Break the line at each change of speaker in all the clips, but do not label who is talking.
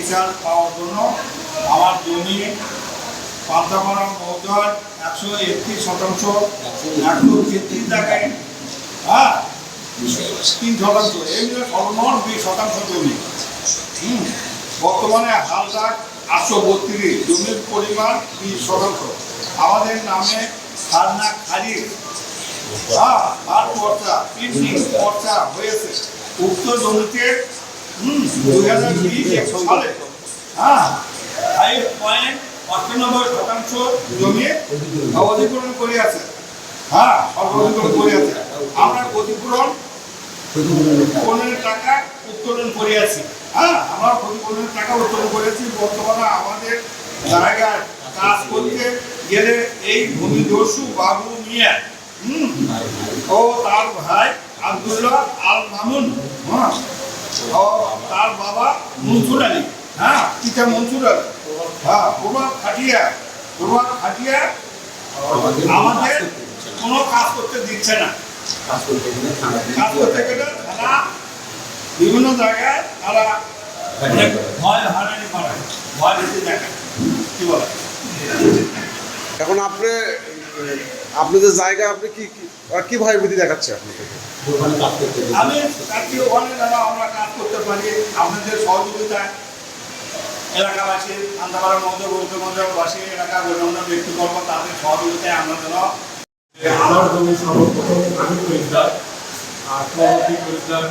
বিচার পাওয়ার জন্য আমার জমি পাবদাপাড়া মৌজার 131 133 জায়গায় 3 এমনি সর্বমোট 20 জমি। বর্তমানে হালদার 832 জমির পরিমাণ 20 আমাদের নামে খাজনা খারিজ আর পর্চা হয়েছে উক্ত জমিতে 2020 সালে 5.98% জমি অধিগ্রহণ করিয়াছে। অধিগ্রহণ করিয়াছে। আমরা ক্ষতিপূরণের টাকা উত্তোলন করিয়াছি। আমরা ক্ষতিপূরণের টাকা উত্তোলন করেছি। বর্তমানে আমাদের জায়গায় কাজ করতে গেলে এই ভূমিদস্যু বাবু মিয়া ও তার ভাই আব্দুল্লাহ আল মামুন ও তার বাবা মনসুর আলী পিতা মনসুর আলী প্রভাব খাটিয়া আমাদের কোনো কাজ করতে দিচ্ছে না। কাজ করতে গেলে তারা বিভিন্ন জায়গায় তারা ভয় হারানি করে, ভয় বেশি দেখায়। কি বলে
এখন আপনাদের জায়গায় আপনি কি ভয়ভীতি দেখাচ্ছে আপনাকে?
আমি ওখানে আমরা কাজ করতে পারি আপনাদের সহযোগিতায়। এলাকাবাসী আন্দাপাড়া মৌজাবাসী এলাকার অন্যান্য ব্যক্তিবর্গ তাদের সহযোগিতায় আমরা যেন
আমার জমি সর্বপ্রথম আমি খরিদ্দার আর পরবর্তী খরিদ্দার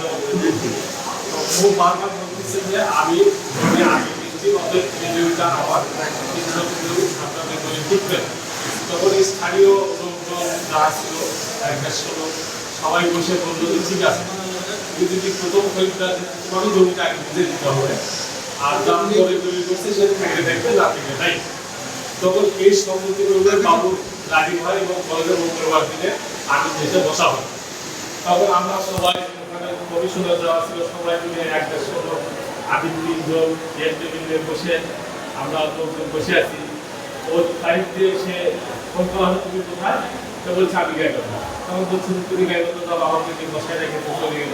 খুব বারবার বলতেছে যে আমি আগে বৃষ্টি অর্ধেক জমিটা আমার আপনাদের করে টিকবেন। তখন স্থানীয় লোকজন যারা ছিল সবাই বসে বললো যে ঠিক আছে, তুমি যদি প্রথম খরিদ্দার তোমারও জমিটা আগে বুঝে দিতে হবে, আর দাম করে তৈরি করছে সে থেকে দেখবে না থেকে নাই। তখন এই সম্মতি করবে বাবুর রাজি হয় এবং কলেজের মঙ্গলবার দিনে আমি দেশে বসা হয়। তখন আমরা সবাই ওখানে কমিশনার যাওয়া ছিল, সবাই মিলে 1-1.5 লোক আদিম 3 জন টেবিলে বসে আমরা লোকজন বসে আছি। ওর তারিখ দিয়ে সে ফোন করা হলো তুমি কোথায়, তো বলছে আমি গায়ে কথা। তখন বলছি তুমি গায়ে কথা, আমাকে বসায় রেখে চলে গেল।